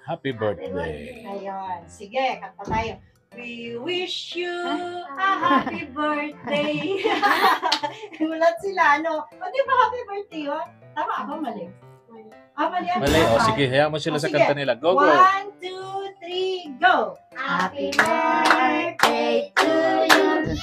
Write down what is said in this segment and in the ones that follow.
Happy birthday. Ayun. Sige, kanta tayo. We wish you a happy birthday. Gulat sila, ano? O, di ba happy birthday yun? Tama ba? Mali. Mali. Mali. O, sige. Hayaan mo sila sa sige. kanta nila. Go, go. 1, 2, 3, go! Happy birthday to you.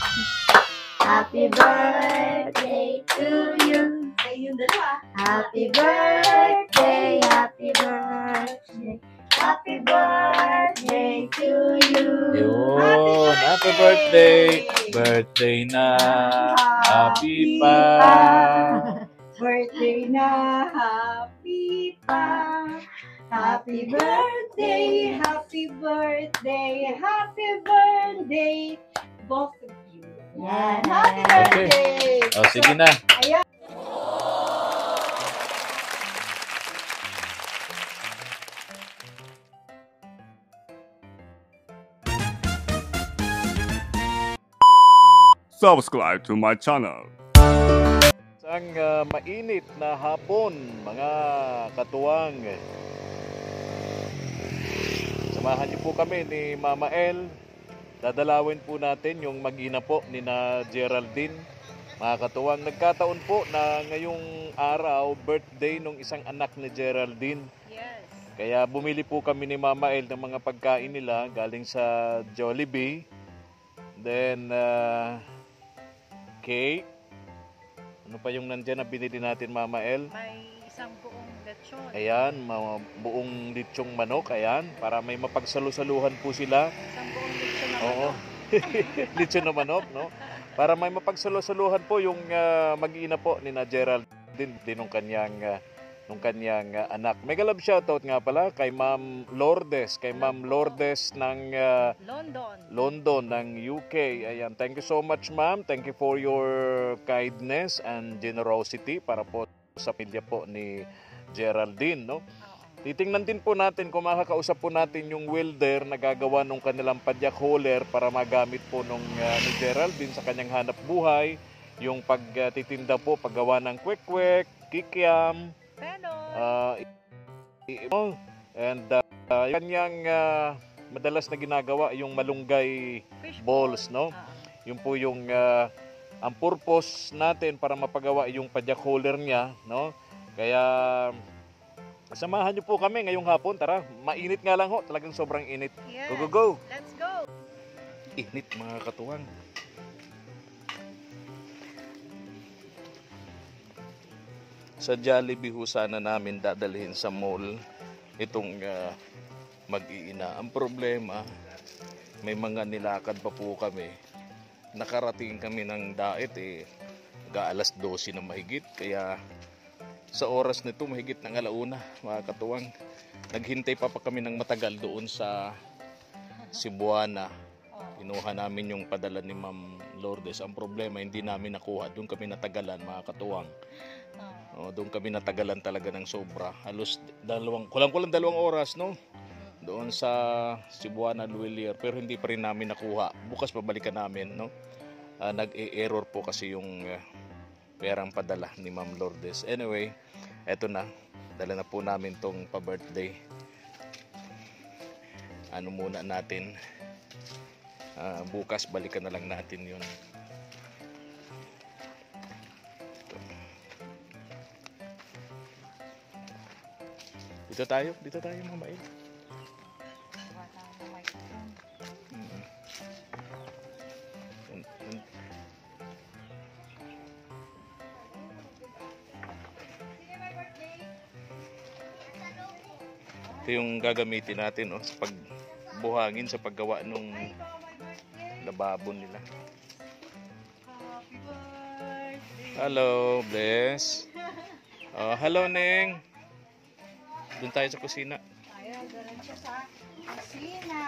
Happy birthday to you. Ay, yung dalawa. Happy birthday, happy birthday. Happy birthday to you. Yun. Happy birthday. Birthday na. Happy pa. Birthday na. Happy pa. Happy birthday. Happy birthday. Happy birthday. Both of you. Yan. Happy birthday. Okay. O, sige na. Ayan. Subscribe to my channel. Isang mainit na hapon, mga katuwang. Samahan niyo po kami ni Mama El. Dadalawin po natin yung mag-ina po ni na Geraldine. Mga katuwang, nagkataon po na ngayong araw, birthday nung isang anak ni Geraldine. Yes. Kaya bumili po kami ni Mama El ng mga pagkain nila galing sa Jollibee. Then, cake. Ano pa yung nandyan na binili natin, Mama El? May isang buong lechon. Ayan, buong lechong manok. Ayan, para may mapagsalusaluhan po sila. Isang buong lechon na Oo. manok. Lechon na manok, no? Para may mapagsalusaluhan po yung mag-iina po ni na Geraldine din nung kanyang anak. Mega love shoutout nga pala kay Ma'am Lourdes, ng London ng UK. Ayan, thank you so much, ma'am. Thank you for your kindness and generosity para po sa pamilya po ni Geraldine, no? Titingnan din po natin kung makakausap po natin yung welder na gagawa ng kanilang padyak hauler para magamit po nung ni Geraldine sa kanyang hanap buhay, yung pagtitinda po, paggawa ng kwek-kwek, kikiam, and kanyang madalas na ginagawa yung malunggay balls, no? Yung po yung ang purpose natin para mapagawa yung padyak hauler niya, no? Kaya samahan niyo po kami ngayong hapon. Tara, mainit nga lang ho, talagang sobrang init. Yes. Go, go, go! Let's go! Init, mga katuwang. Sa Jollibee ho sana namin dadalhin sa mall itong mag-iina. Ang problema, may mga nilakad pa po kami. Nakarating kami ng daet alas 12 na mahigit. Kaya sa oras nito mahigit ng alauna, mga katuwang. Naghintay pa kami ng matagal doon sa Cebuana. Kinuha namin yung padala ni Ma'am Lourdes. Ang problema, hindi namin nakuha. Doon kami natagalan, mga katuwang. Doon kami natagalan talaga ng sobra. Halos kulang-kulang 2 oras, no? Doon sa Cebuana, Luwilier. Pero hindi pa rin namin nakuha. Bukas pabalikan namin, no? Nag-e-error po kasi yung perang padala ni Ma'am Lourdes. Anyway, eto na. Dala na po namin tong pa-birthday. Ano muna natin? Bukas balikan na lang natin yun. Dito tayo Ma'am El. Ito yung gagamitin natin sa pagbuhangin, sa paggawa ng lababo nila. Hello, Bless. Hello, Neng. Doon tayo sa kusina. Ayun, doon siya sa kusina.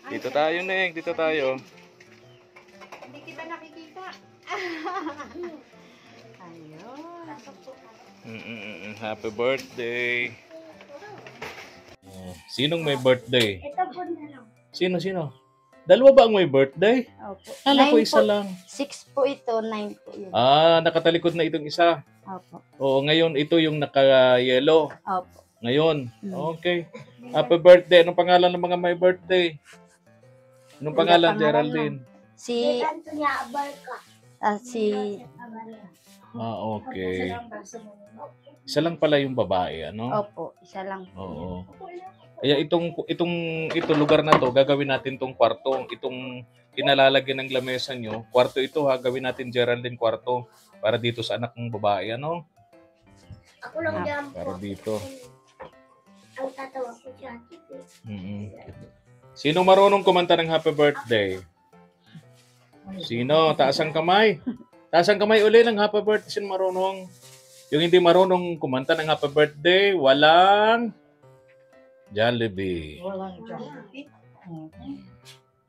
Dito tayo, Neng. Dito tayo. Hindi kita nakikita. Ayun. Happy birthday. Sinong may birthday? Ito po na lang. Sino? Dalawa ba ang may birthday? Opo. Kala ko 9 isa po. lang. 6 po ito, 9 po yun. Nakatalikod na itong isa. Opo. Oo, ngayon ito yung naka-yellow. Opo. Ngayon. Okay. Happy birthday. Anong pangalan ng mga may birthday? Anong pangalan, pangalan Geraldine? Si Okay. Isa lang pala yung babae, ano? Opo, isa lang po. Oo. Kaya ito lugar na to, gagawin natin tong kwarto. Itong kinalalagyan ng lamesa nyo, kwarto ito ha, gawin natin Geraldine kwarto para dito sa anak ng babae, ano? Ako lang dyan Para po. dito. Ang tatawa ko siya. Mm-mm. Sino marunong kumanta ng happy birthday? Sino? Taas ang kamay. Taas ang kamay uli ng happy birthday. Sino marunong? Yung hindi marunong kumanta ng happy birthday, walang Jollibee. Walang Jollibee.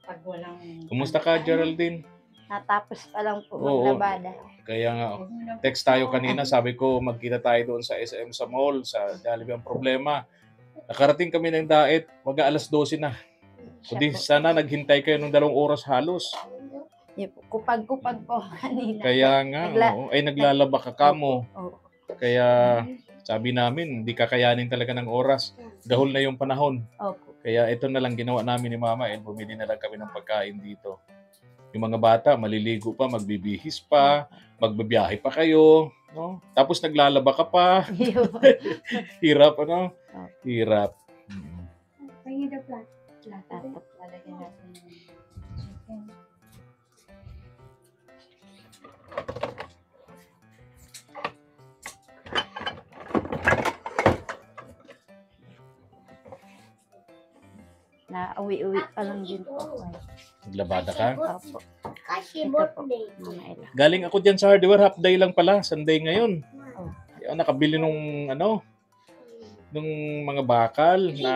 Pag walang... Kumusta ka, Geraldine? Natapos pa lang po Oo. maglabada. Kaya nga, text tayo kanina. Sabi ko, magkita tayo doon sa SM sa mall, sa Jollibee. Ang problema, nakarating kami ng daet, alas 12 na. Kundi sana naghintay kayo ng 2 oras halos. Yun po, kupag-kupag po kanina. Kaya nga, ay naglalaba ka kamo. Oo. Kaya sabi namin, hindi kakayanin talaga ng oras. Dahol na yung panahon. Opo. Kaya ito na lang ginawa namin ni Mama and bumili na lang kami ng pagkain dito. Yung mga bata, maliligo pa, magbibihis pa, magbabiyahe pa kayo. No? Tapos naglalaba ka pa. Yun. Hirap, ano? Hirap. Pahingin na plat. Tatap. Lalagyan natin yung chicken. Na uwi-uwi pa lang din po ako. Naglabada ka? Opo. Kasi Ito po. birthday. Mga ila. Galing ako dyan sa hardware, half day lang pala. Sunday ngayon. Oh. Kaya nakabili nung mga bakal na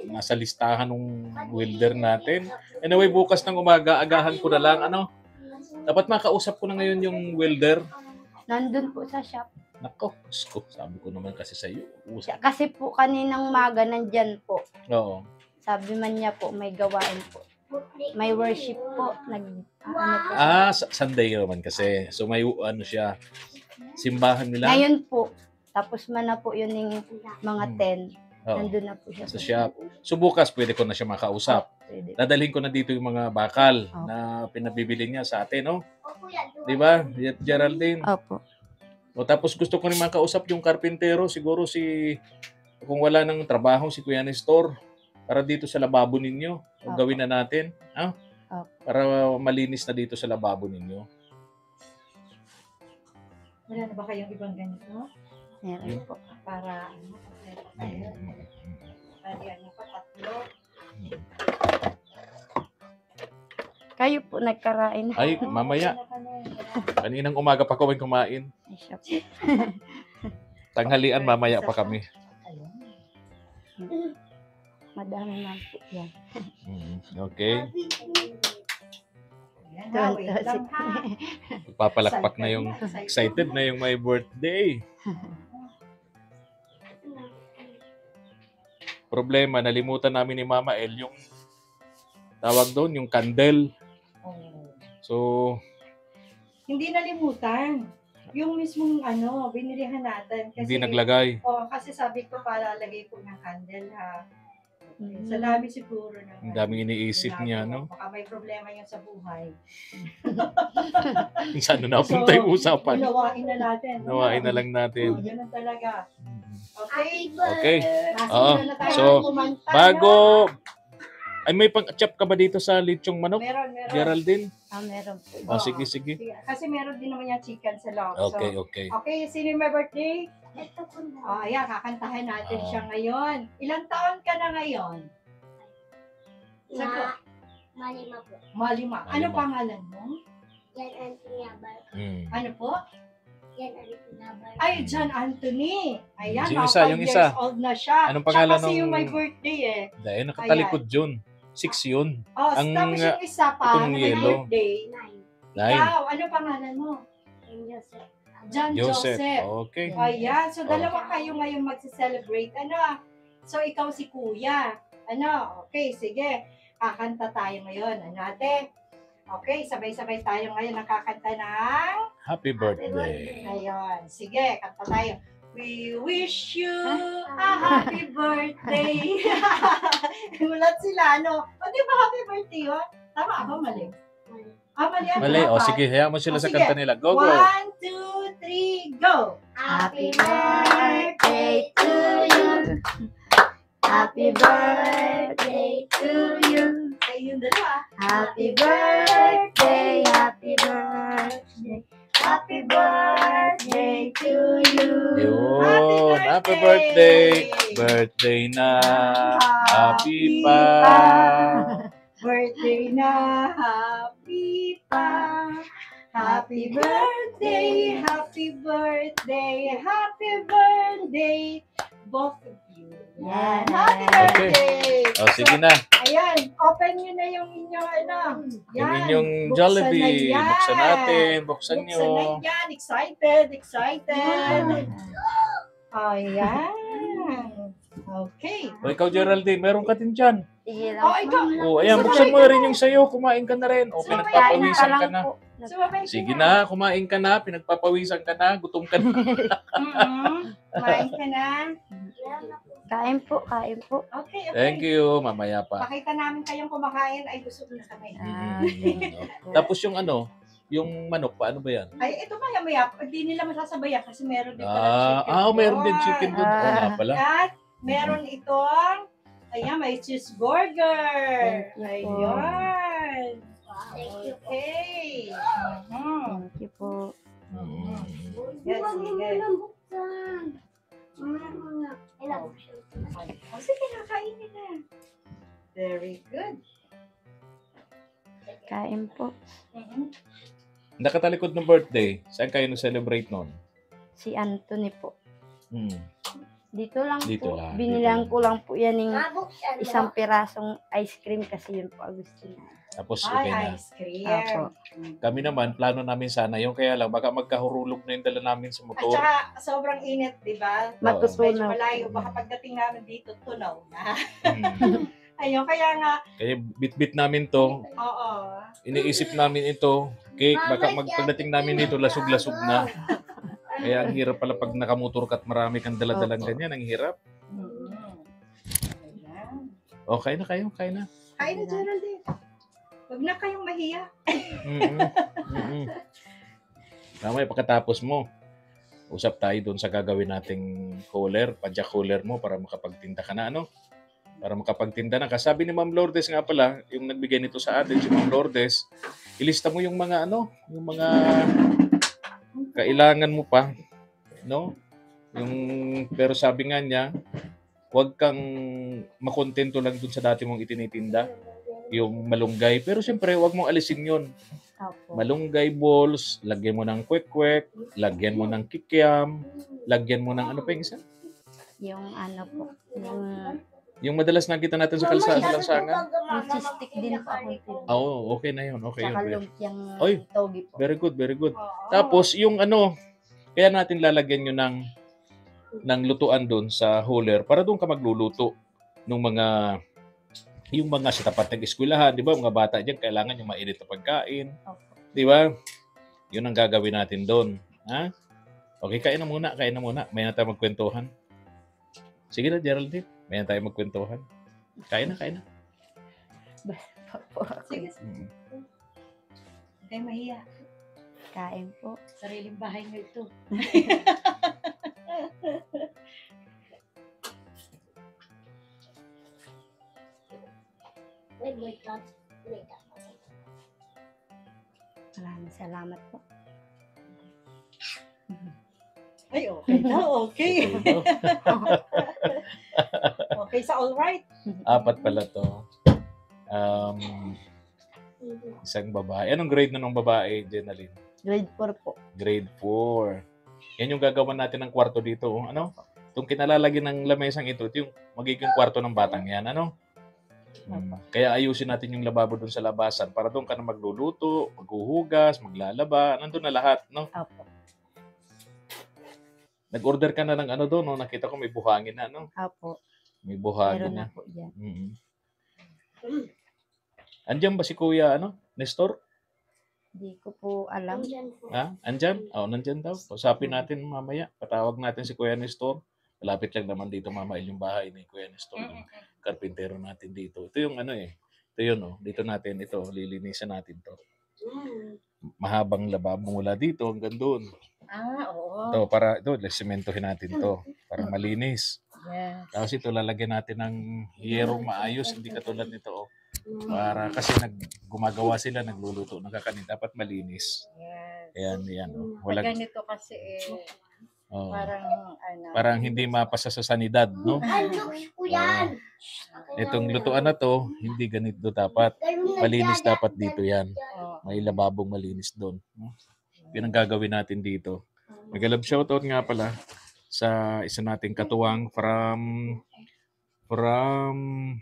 nasa listahan ng welder natin. Anyway, bukas ng umaga, agahan ko na lang. Dapat makausap ko na ngayon yung welder. Nandun po sa shop. Nako, Diyos ko, sabi ko naman kasi sa iyo. Usap. Kasi po kaninang umaga nandyan po. Oo. Sabi man niya po may gawain po. May worship po. Sunday naman kasi. So may siya, simbahan nila. Ngayon po. Tapos man na po yun yung mga 10. Oo. Nandun na po siya Sa shop. So bukas pwede ko na siya makausap. Pwede. Dadalhin ko na dito yung mga bakal Opo. na pinabibili niya sa atin, no? Opo yan. Di ba, Geraldine? Opo. O tapos gusto ko rin makausap yung karpintero, siguro kung wala nang trabaho, si Kuya Nestor, para dito sa lababo ninyo. O Opo. gawin na natin, ha? Opo. Para malinis na dito sa lababo ninyo. Wala na ba kayong ibang ganito? Meron po. Para tayo. Para ano pa, 3. Kayo po nagkarain. Ay, mamaya. Kaninang umaga pa ko kumain. Ay, siya po. Tanghalian, mamaya pa kami. Madami na po yan. Okay. Yan ha, wait lang ha. Papalakpak na yung excited na yung my birthday. Problema, nalimutan namin ni Mama El yung tawag doon, yung candle. So, Hindi nalimutan. Yung mismong binilihan natin. Kasi, hindi naglagay. kasi sabi ko para lagay ko ng candle ha. Sa dami siguro ng Ang daming iniisip niya, no? Baka may problema yan sa buhay. Saan na napunta yung usapan? Nawain na natin. Nawain na lang natin. Ganun talaga. Okay? Okay. Nasa Oo. na tayo So, kumanta, Bago, no? ay may pang-chop ka ba dito sa lechong manok? Meron. Geraldine? Meron po. Oh, sige. Kasi meron din naman yung chicken sa loob. Okay. Okay, sino yung may birthday? Ito ko na. Ayan, kakantahan natin Ah. siya ngayon. Ilang taon ka na ngayon? Sagot. Malima po. Malima. Ano Malima. pangalan mo? Yan ang tinabal. Ano po? Yan ang tinabal. Ay, John Anthony. Ayan, Yung mga isa, 5 yung years isa. old na siya. Anong pangalan Siya kasi nung- yung may birthday eh. Dahil nakatalikod yun. 6 yun. Oh, Ang, tapos yung isa pa, itong na may yellow. birthday. 9. 9. Ikaw, ano pangalan mo? And Joseph. John Joseph. Okay. Ayan, so dalawa kayo ngayon magse-celebrate. So ikaw si Kuya. Okay, sige. Kakanta tayo ngayon. Ate? Okay, sabay-sabay tayo ngayon nakakanta ng... Happy birthday. Ayun, sige, kanta tayo. We wish you a happy birthday. Gulat sila, no? O, di ba happy birthday yun? Tama ba? Mali. Mali. Ano Mali. O dapat? sige, hayaan mo sila O, sa sige. kanta nila. Go, go. 1, 2, 3, go! Happy birthday to you. Happy birthday to you. Kayo yung dalawa. Happy birthday, happy birthday. Happy birthday to you. Yun. Happy birthday. Birthday na. Happy pa. Birthday na. Happy pa. Happy birthday. Happy birthday. Happy birthday. Both of you. Yan. Happy Okay. birthday. O sige na. Ayan, open nyo na yung inyong ano. Yung Yan, inyong buksan Jollibee. na yan. Buksan natin. Buksan nyo. Buksan na yan. Excited, excited. Ayan. Okay. O ikaw, Geraldine, meron ka din dyan. Sige lang. Oh, ikaw. O ayan, buksan mo rin yung sayo. Kumain ka na rin. O pinagpapawisan ka na. Sumabay Sige na, kumain ka na. Pinagpapawisan ka na. Gutom ka na. Kumain ka na. Kain po, kain po. Okay, okay. Thank you. Mamaya pa. Pakita namin kayong kumakain ay busog na kami. Tapos yung ano, yung manok, paano ba yan? Ay, ito maya-maya. Hindi nila masasabayan kasi meron din Meron din chicken doon. Oo nga pala. At meron itong, ayan, may cheeseburger. Thank you po. Ayun. Okay. Thank you po. Yes, sige. Oh, sige, nakainin na. Very good. Kain po. Nakatalikod ng birthday. Saan kayo nag-celebrate noon? Si Anthony po. Dito lang Dito po. lang, Binilang dito ko lang po yan ng Mabuksan isang pirasong ice cream kasi yun po ang gusto niya. Tapos okay na. Ay, ice cream. Apo. Kami naman, plano namin sana yung kaya lang, baka magkahurulog na yung dala namin sa At motor. saka, sobrang init, di ba? Medyo Matutunaw. malayo. Baka pagdating namin dito, tunaw na. Mm. Ayun, kaya nga, Kaya bit-bit namin to. oo. Iniisip namin ito. Cake, baka pagdating namin dito, lasog-lasog na. Kaya ang hirap pala pag nakamotor ka at marami kang dala-dalang ganyan. Ang hirap. Ayan. O, kain na kayo, kain na. Kain na, Geraldine. Huwag na kayong mahiya. Mamaya pagkatapos mo, usap tayo doon sa gagawin nating cooler, padyak cooler mo para makapagtinda ka na, ano? Para makapagtinda na. Kasabi ni Ma'am Lourdes nga pala, yung nagbigay nito sa atin, si Ma'am Lourdes, ilista mo yung mga ano, yung mga kailangan mo pa, no? Pero sabi nga niya, huwag kang makontento lang dun sa dati mong itinitinda, yung malunggay. Pero siyempre, huwag mong alisin yun. Opo. Malunggay balls, lagyan mo ng kwek-kwek, lagyan mo ng kikiam, lagyan mo ng ano pa yung isa? Yung ano po. Yung madalas nakita natin sa kalsada ng lansangan. Yung cheese stick din po ako. Oo, okay na yun. Okay Tsaka yun. lumpiang Oy. togi po. Very good, very good. Oo. Tapos, yung ano, kaya natin lalagyan nyo ng lutuan doon sa hauler para doon ka magluluto ng mga yung mga sa tapat ng eskwelahan, di ba? Mga bata dyan, kailangan yung mainit na pagkain. Opo. Di ba? Yun ang gagawin natin doon. Ha? Okay, kain na muna, kain na muna. May na tayo magkwentuhan. Sige na, Geraldine. May na tayo magkwentuhan. Kain na, kain na. Opo. Sige, Mm. huwag kayong mahiya. Kain po. Sariling bahay nyo ito. Maraming salamat po. Ay, okay na, okay. Okay, sa all right. Apat pala to. Isang babae. Anong grade na ng babae, Jenaline? Grade 4 po. Grade 4. Yan yung gagawin natin ng kwarto dito. Ano? Itong kinalalagyan ng lamesang ito yung magiging kwarto ng batang yan. Ano? Kaya ayusin natin yung lababo doon sa labasan para doon ka na magluluto, maghuhugas, maglalaba. Nandun na lahat. No? Opo. Nag-order ka na ng ano doon. No? Nakita ko may buhangin na. No? Opo. May buhangin Meron na. na po dyan. Andiyan ba si Kuya Nestor? Hindi ko po alam. Andyan po. Ha? Andyan? Oo, nandyan daw. Usapin natin mamaya. Patawag natin si Kuya Nestor. Malapit lang naman dito, Mama El, yung bahay ni Kuya Nestor, yung karpintero natin dito. Ito yung ano eh. Ito yun, oh. Dito natin, ito, lilinisan natin to. Mahabang lababo mula dito hanggang doon. Oo. Ito, para, ito, sementohin natin to. Para malinis. Yes. Tapos ito, lalagyan natin ng hiyerong maayos. Hindi katulad nito, oh. Para kasi gumagawa sila, nagluluto ng kakanin. Dapat malinis. Yes. Ayan, yan. Oh. Pag Walang, ganito kasi oh. parang Parang hindi mapasa sa sanidad, no? Ay, looks ko yan. Itong lutuan na to, hindi ganito dapat. Malinis dapat dito yan. Oo. May lababong malinis doon. No? Yun ang gagawin natin dito. Mag-love shoutout nga pala sa isa nating katuwang from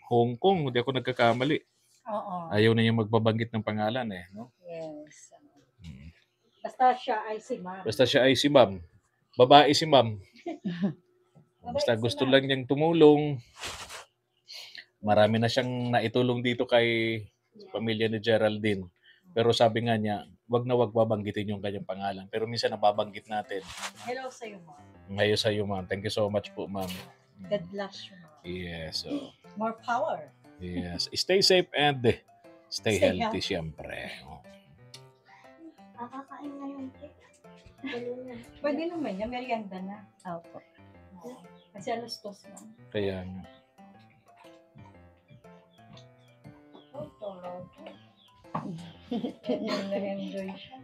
Hong Kong. Hindi ako nagkakamali. Oo. Ayaw na yung magbabanggit ng pangalan eh. No? Yes. Basta siya ay si Ma'am. Basta siya ay si Ma'am. Babae si Ma'am. Basta gusto lang niyang tumulong. Marami na siyang naitulong dito kay pamilya ni Geraldine. Pero sabi nga niya, wag na wag babanggitin yung kanyang pangalan. Pero minsan nababanggit natin. Hello sa iyo, Ma'am. Ngayon sa iyo, Ma'am. Thank you so much po, Ma'am. God bless you, Ma'am. Yes. More power. Yes. Stay safe and stay healthy, siyempre. Kakakain na yung cake. Pwede naman yan. Merienda na. Opo. Kasi alas 2 na. Kaya nga. Oh, tulog. Na-enjoy siya.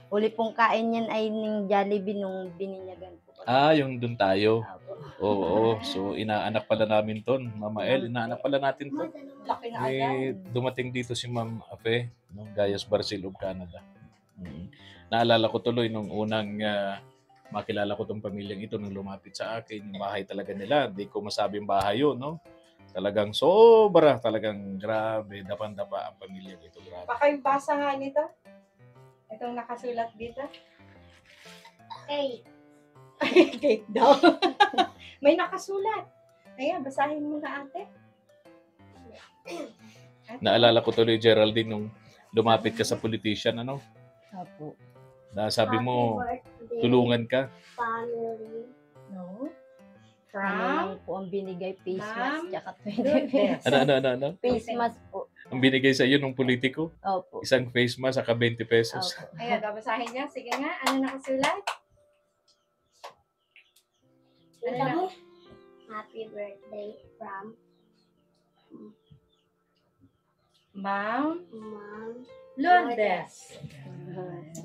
Uli pong kain yan ay ng Jollibee nung bininyagan po. Yung dun tayo. Opo. Oo. So, inaanak pala namin ton. Mama El, inaanak pala natin to. Laki na agad. Dumating dito si Ma'am Afe, no? Gayas Barcil of Canada. Naalala ko tuloy nung unang makilala ko tong pamilyang ito nung lumapit sa akin. Yung bahay talaga nila. Hindi ko masabing bahay yun, no? Talagang sobra, talagang grabe. Dapan-dapa ang pamilyang ito. Grabe. Baka yung basa nga nito. Itong nakasulat dito. Hey, Cake daw. May nakasulat. Ayan, basahin mo na ate. Naalala ko tuloy, Geraldine, nung lumapit ka sa politician, ano? Opo. Na sabi mo, happy birthday, tulungan ka. family. No? Ano From? lang po ang binigay face Ma'am? mask tsaka 20 Lourdes. pesos. Ano? Face mask po. Ang binigay sa iyo ng politiko? Opo. Isang face mask, saka 20 pesos. Opo. Ayan, babasahin niya. Sige nga, ano nakasulat? Kita mo? Happy birthday from Ma'am Mom. Lourdes.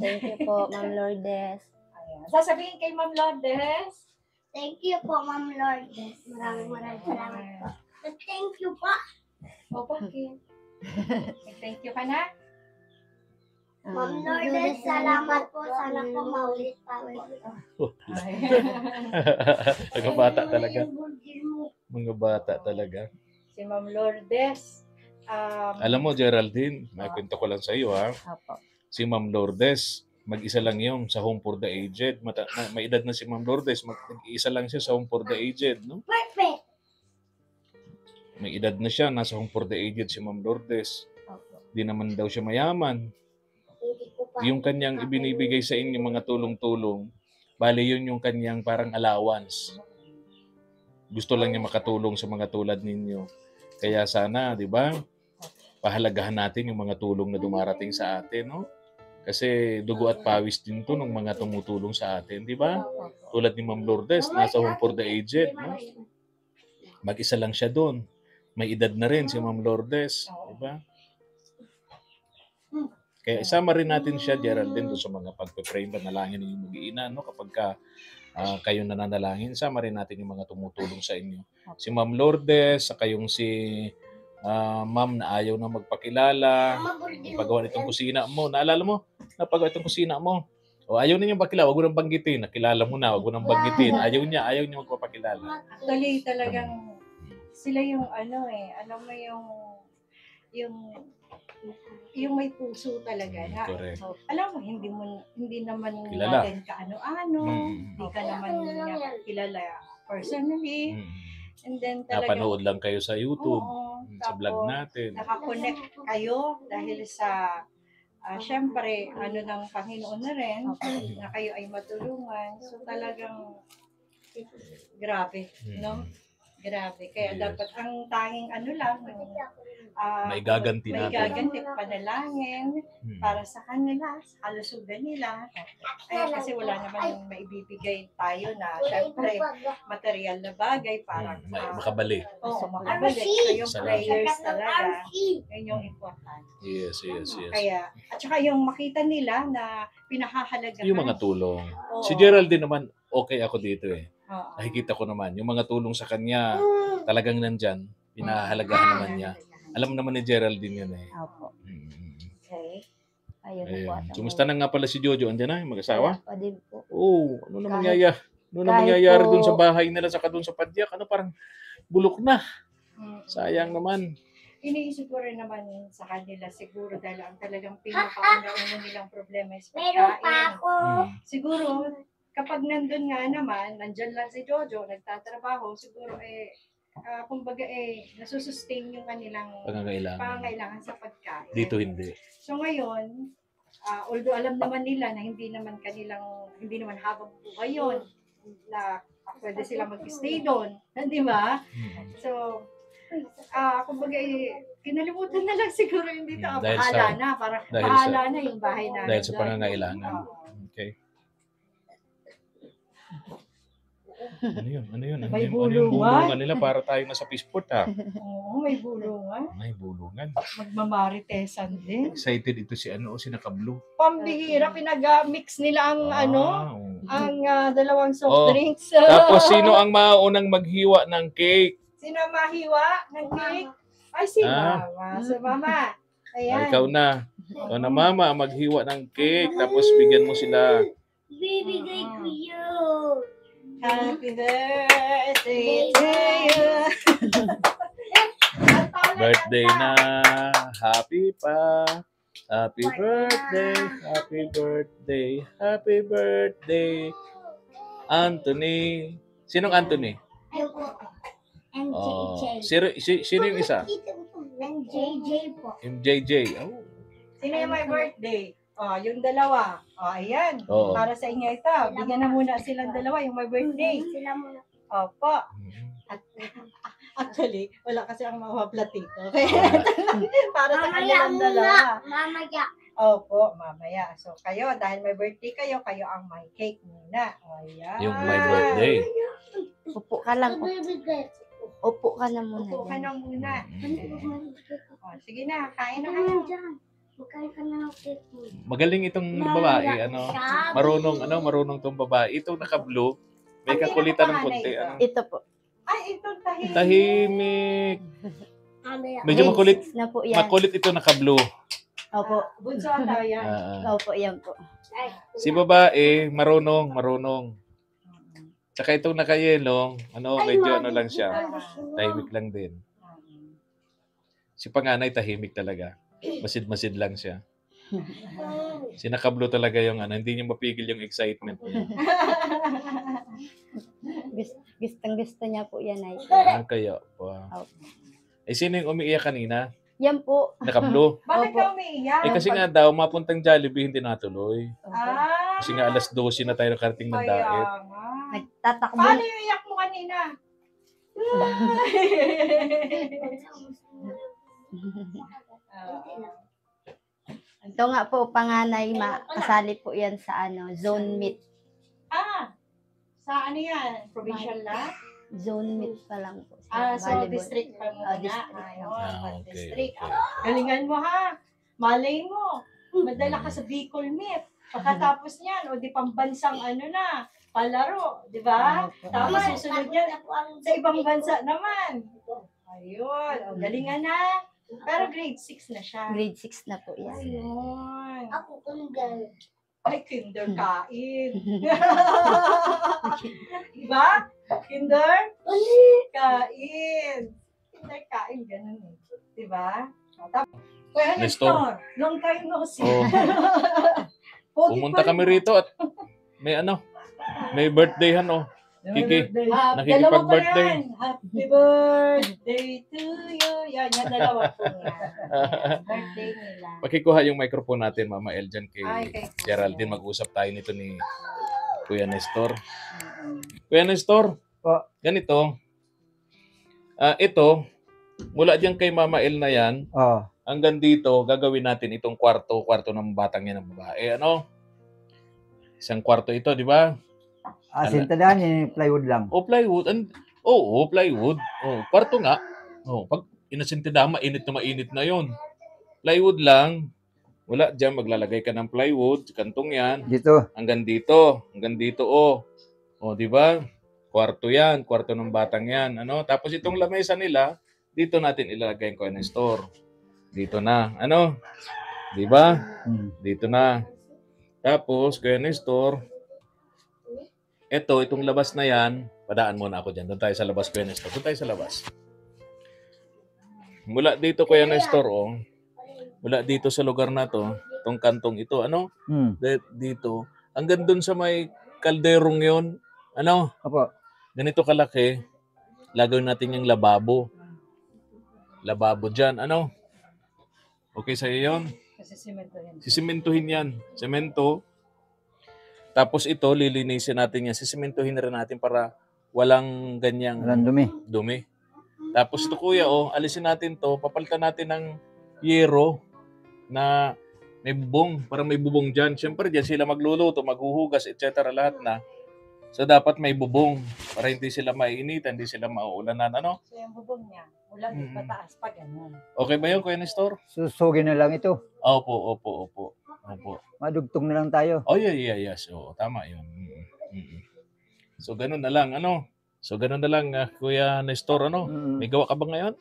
Thank you po, Ma'am Lourdes. Ayan. Sasabihin kay Ma'am Lourdes. Thank you po, Ma'am Lourdes. Maraming salamat po. Thank you po. O, bakit? Thank you ka na. Ma'am Lourdes, salamat po. Sana po maulit pa ulit. Mga bata talaga. Mga bata talaga. Si Ma'am Lourdes. Alam mo, Geraldine, may kwento ko lang sa iyo, ha? Opo. Si Ma'am Lourdes, mag-isa lang yung sa Home for the Aged. May edad na si Ma'am Lourdes, mag-isa lang siya sa Home for the Aged, no? Perfect. May edad na siya, nasa Home for the Aged si Ma'am Lourdes. Opo. Di naman daw siya mayaman. Hindi ko pa. Yung kanyang ibinibigay sa inyo mga tulong-tulong, bali yun yung kanyang parang allowance. Gusto lang niya makatulong sa mga tulad ninyo. Kaya sana, di ba, pahalagahan natin yung mga tulong na dumarating sa atin, no? Kasi dugo at pawis din to ng mga tumutulong sa atin, di ba? Tulad ni Ma'am Lourdes, nasa Home for the Aged, no? Mag-isa lang siya doon. May edad na rin si Ma'am Lourdes, di ba? Kaya isama rin natin siya, Geraldine, doon sa mga pagpe-pray, panalangin ng mag-iina, no? Kapag kayo nananalangin, isama rin natin yung mga tumutulong sa inyo. Si Ma'am Lourdes, saka yung si Ma'am na ayaw na magpakilala, paggawa itong kusina mo. Naalala mo? Napagawa itong kusina mo. O ayaw na niyang pakilala, wag mo nang banggitin. Nakilala mo na, wag mo nang banggitin. Ayaw niya magpapakilala. Actually, talagang sila yung alam mo yung may puso talaga na. Correct. Alam mo, hindi naman Kilala. natin kaano-ano, hindi ka naman niya kilala personally. And then talagang Napanood lang kayo sa YouTube. Oo. Sa vlog natin. Nakakonect kayo dahil sa syempre, ng Panginoon na rin, na kayo ay matulungan. So talagang grabe, no? Grabe. Kaya Yes. dapat ang tanging lang, Maigaganti natin. maigaganti, panalangin Hmm. para sa kanila, sa kalusugan nila. Kasi wala naman yung maibibigay tayo na syempre material na bagay para Makabalik. makabalik. So yung Salamat. prayers talaga, yun yung important. Yes. Kaya, at saka yung makita nila na pinahahalagahan. Yung mga tulong. Oo. Si Geraldine naman, okay ako dito eh. Oo. Nakikita ko naman, yung mga tulong sa kanya, talagang nandyan, pinahalagahan naman niya. Alam naman ni Geraldine yun eh. Opo. Okay. Ayun na po. Ayun. at ang- Kumusta na nga pala si Jojo? Andiyan na yung mag-asawa? Wala pa din po. Oo. Ano na Kahit- mangyayari po- doon sa bahay nila saka doon sa padyak? Ano parang bulok na. Mm. Sayang naman. Iniisip ko rin naman sa kanila siguro dahil ang talagang pinakauna-una nilang problema is Meron pa pagkain. ako. Siguro, kapag nandun nga naman, nandyan lang si Jojo, nagtatrabaho, siguro kumbaga nasusustain yung kanilang Pangangailangan. pangangailangan sa pagkain. Dito hindi. So ngayon, although alam naman nila na hindi naman habang buhay yun, na pwede sila mag-stay doon, di ba? So, kumbaga kinalimutan na lang siguro yung dito. Dahil Bahala sa- na, parang dahil bahala na yung bahay namin. Dahil sa doon. pangangailangan. Oo. Okay. Ano yun? May Ano yung bulungan? bulungan nila para tayo nasa Peaceport ha? Oo, may bulungan. May bulungan. Magmamaritesan din. Excited ito si si Naka-Blue. Pambihira, pinag-mix nila ang Oo. ang dalawang Oh. soft drinks. Tapos sino ang maunang maghiwa ng cake? Sino ang mahiwa ng cake? Ay, si Ah. Mama. So, Mama. Ay, Ayan. ikaw na. Ikaw na mama ang maghiwa ng cake. Tapos bigyan mo sila. Bibigay ko yun. Happy birthday to you. Birthday na. Happy pa. Happy birthday. Happy birthday. Happy birthday. Anthony. Sinong Anthony? Ayun po. Oh, MJJ. sino yung isa? MJJ po. MJJ. Oh. Sino yung may birthday? Yung dalawa. Ayan. Oo. Para sa inyo ito. Bigyan na muna silang dalawa yung may birthday. Sila muna. Opo. At, actually, wala kasi ang mapaplatito. Okay? Para sa Mamaya kanilang muna. dalawa. Mamaya. Opo, mamaya. So, kayo, dahil may birthday kayo ang may cake muna. Ayan. Yung my birthday. Upo ka lang. Bibigay. Upo ka na muna. Upo ka dyan. na muna. Sige na, kain na Ano kayo. dyan? Magkain ka na ng cake mo. Magaling itong babae, marunong tong babae. Itong naka-blue, may Ang kakulitan ng pinakapanganay konti. ito. Ito po. Ay, ito tahimik. Tahimik. Mamaya. Medyo Grade makulit. 6 na po yan. Makulit ito naka-blue. Opo. Bunso ata yan. Opo, yan po. Si babae, marunong. Tsaka itong naka-yellow, medyo lang siya. Tahimik lang din. Si panganay tahimik talaga. Masid-masid lang siya. Si naka-blue talaga yung hindi niya mapigil yung excitement niya. Gustong-gusto niya po yan ay. Kaya po. Opo. Sino yung umiiyak kanina? Yan po. Naka-blue. Bakit ka umiiyak? Kasi nga daw, mapuntang Jollibee hindi natuloy. Opo. Kasi nga alas 12 na tayo nakarating ng Kaya daet. nga. Nagtatakbo. Paano yung iyak mo kanina? Ito nga po, panganay, kasali po yan sa zone meet. Sa ano yan? Provincial na? Zone meet pa lang po. So volleyball. district pa muna. District. Ayun, Okay, district. okay. Galingan mo ha. Malay mo. Madala ka sa Bicol Meet. Pagkatapos niyan, o di pambansang palaro. Di ba? Opo. Tapos susunod yan, sa ibang bansa naman. Ayun. O, galingan na. Pero grade 6 na siya. Grade 6 na po yan. Ayun. Ako kung girl. Ay, kinder kain. Diba? Kinder kain. Kinder kain, ganun eh. Diba? Kuya Nestor. Nestor, long time no see. Oh, Pogi pumunta pa rin. kami rito at may may birthday Kiki, Dalawa pa nakikipag-birthday. yan. Happy birthday to you. Yan, dalawa po yan. Yan, birthday nila. Pakikuha yung microphone natin, Mama El, dyan kay Ay, kay Geraldine. Mag-usap tayo nito ni Kuya Nestor. Kuya Nestor, ganito. Ito, mula dyan kay Mama El na yan, hanggang dito, gagawin natin itong kwarto ng batang yan ng babae. Ano? Isang kwarto ito, di ba? Sintadan yung plywood lang. O plywood. Oo, plywood. Kwarto nga. Pag inasintidahan, mainit na yon. Plywood lang. Wala dyan, maglalagay ka ng plywood. Kantong yan. Dito. Hanggang dito. Di ba? Kwarto yan. Kwarto ng batang yan. Ano? Tapos itong lamesa nila, dito natin ilalagay ko ng store. Dito na. Ano? Di ba? Dito na. Tapos, kaya ng store, itong labas na yan, padaan muna ako dyan. Doon tayo sa labas, Kuya Nestor. Doon tayo sa labas. Mula dito, Kuya Nestor, mula dito sa lugar na to, itong kantong ito, ano? Dito, hanggang doon sa may kalderong yon, ano? Opo. Ganito kalaki, lagawin natin yung lababo. Lababo dyan, ano? Okay sa'yo yun? Kasi simentohin. Sisimentohin yan. Semento. Tapos ito, lilinisin natin yan. Sisimentohin rin natin para walang ganyang dumi. Tapos ito kuya, alisin natin to. Papalitan natin ng yero na may bubong. Para may bubong dyan. Siyempre dyan sila magluluto, maghuhugas, etc. Lahat na. So dapat may bubong. Para hindi sila maiinitan, hindi sila mauulanan. Ano? So yung bubong niya, mula pataas pa ganun. Okay ba yun, Kuya Nestor? Susugin na lang ito. Opo. Madugtong na lang tayo. Yes. Tama yun. So, ganun na lang, ano? Kuya Nestor, ano? May gawa ka ba ngayon?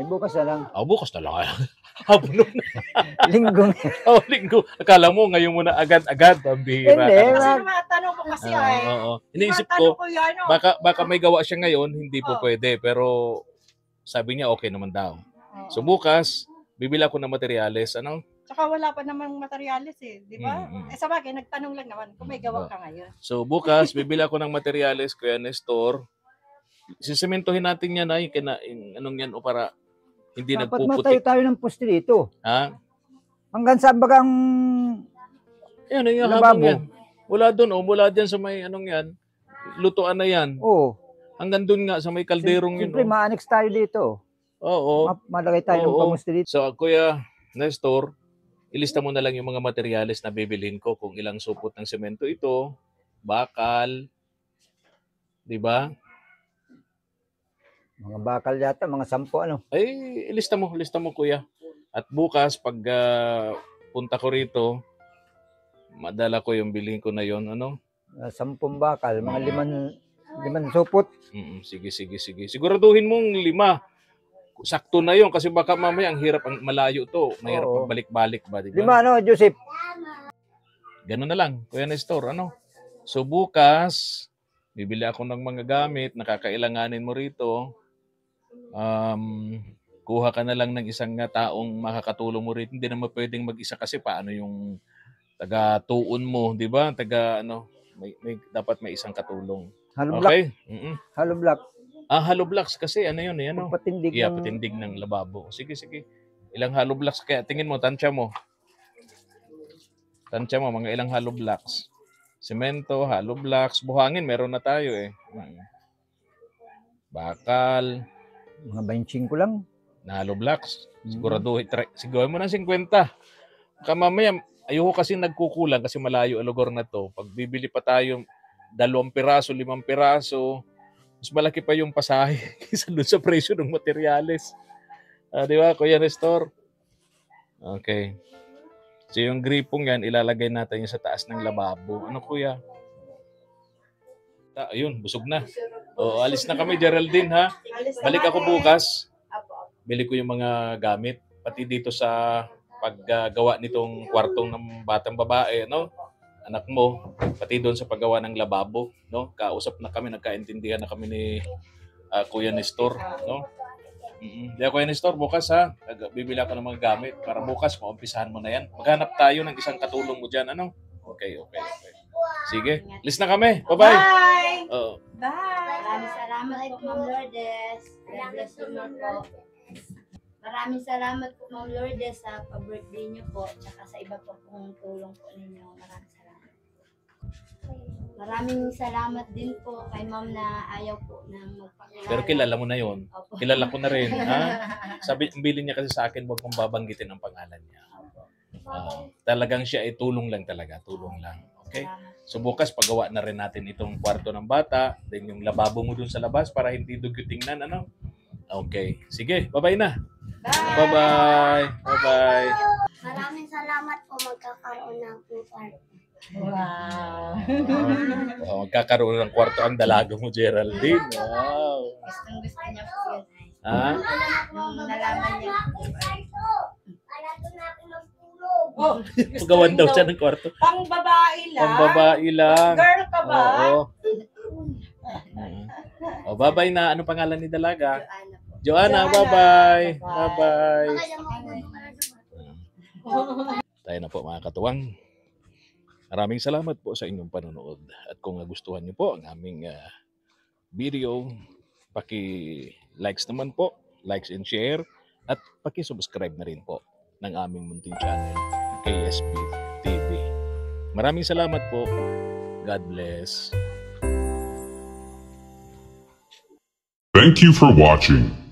Bukas na lang. Bukas na lang. Hapon na. Linggo. Linggo. Akala mo, ngayon muna agad-agad. Ang bihira. Hindi. Kasi matanong ko kasi Iniisip ko, baka may gawa siya ngayon, hindi po pwede. Pero, sabi niya, okay naman daw. So, bukas, bibili ako ng materyales, ano? Tsaka wala pa namang materyales di ba? Sa bagay, nagtanong lang naman kung may gawa ka ngayon. So bukas, bibili ako ng materyales, Kuya Nestor. Sisimentohin natin yan ay anong yan para hindi Dapat nagpuputik. tayo ng poste dito. Ha? Hanggang saan bagang Yan, yung habang yan. Mula doon, mula dyan sa may anong yan, lutuan na yan. Hanggang doon nga sa may kalderong yun. Siyempre, ma-annex tayo dito. Malagay tayo ng pamuste dito. So, Kuya Nestor, ilista mo na lang yung mga materyales na bibilhin ko, kung ilang supot ng semento ito, bakal, di ba? Mga bakal yata, mga 10 ano. Ay, ilista mo kuya. At bukas, pag punta ko rito, madala ko yung bilhin ko na yon, ano? 10 bakal, mga 5 supot. Sige. Siguraduhin mong 5. Sakto na yun kasi baka mamaya ang hirap, ang malayo to. Mahirap balik-balik ba, di ba? 5 Joseph? Ganun na lang, Kuya Nestor, ano? So bukas, bibili ako ng mga gamit, nakakailanganin mo rito. Kuha ka na lang ng isang taong makakatulong mo rito. Hindi naman pwedeng mag-isa kasi paano yung taga-tuon mo, di ba? Dapat may isang katulong. Hollow block. Okay? Hollow block. Hollow blocks kasi ano yun, ano? Patindig patindig ng lababo. Sige. Ilang hollow blocks kaya? Tingin mo, tansya mo. Mga ilang hollow blocks. Semento, hollow blocks, buhangin, meron na tayo Bakal. Mga 25 lang. Na hollow blocks. Siguro mo ng 50. Mamaya, ayoko kasi nagkukulang kasi malayo ang lugar na to. Pag bibili pa tayo 2 piraso, 5 piraso, mas malaki pa yung pasahe kaysa doon sa presyo ng materyales. Di ba, Kuya Nestor? Okay. So yung gripong yan, ilalagay natin yung sa taas ng lababo. Ano, Kuya? Ayun, busog na. Alis na kami, Geraldine, ha? Balik ako bukas. Bili ko yung mga gamit. Pati dito sa paggawa nitong kwartong ng batang babae, no? Anak mo, pati doon sa paggawa ng lababo, no? Kausap na kami, nagkaintindihan na kami ni Kuya Nestor, no? Kuya Nestor, bukas ha, bibili ako ng mga gamit para bukas maumpisahan mo na yan. Maghanap tayo ng isang katulong mo dyan, ano? Okay. Sige, list na kami. Bye-bye. Bye! Oo. Bye! Maraming salamat po, Ma'am Lourdes. God bless you more po. Maraming salamat po, Ma'am Lourdes, sa pa-birthday niyo po, tsaka sa iba po pong tulong po ninyo. Maraming salamat. Maraming salamat din po kay Ma'am na ayaw po na magpakilala. Pero kilala mo na yon. Opo. Kilala ko na rin. Ha? Sabi, niya kasi sa akin, huwag mong babanggitin ang pangalan niya. Talagang siya ay tulong lang talaga. Tulong lang. Okay? So bukas pagawa na rin natin itong kwarto ng bata, then yung lababo mo dun sa labas para hindi dugo tingnan, ano? Okay. Sige, bye-bye na. Bye-bye. Bye-bye. Maraming salamat po magkakaroon ng kwarto. Wow! Magkakaroon ng kwarto ang dalaga mo, Geraldine. Wow. Gustong gusto niya po yun. Ha? Nung nalaman niya po. Kaya doon na ako magtulog. Oh, Pagawan daw siya ng kwarto. pang babae lang. Ang babae lang. Girl ka ba? Oo. O, bye-bye na. Ano pangalan ni dalaga? Joanna po. Joanna, Joanna, bye-bye. bye-bye. Bye-bye. Tayo na po mga katuwang. Maraming salamat po sa inyong panonood. At kung nagustuhan niyo po ang aming video, paki-likes naman po, likes and share, at paki-subscribe na rin po ng aming munting channel, KSP TV. Maraming salamat po. God bless. Thank you for watching.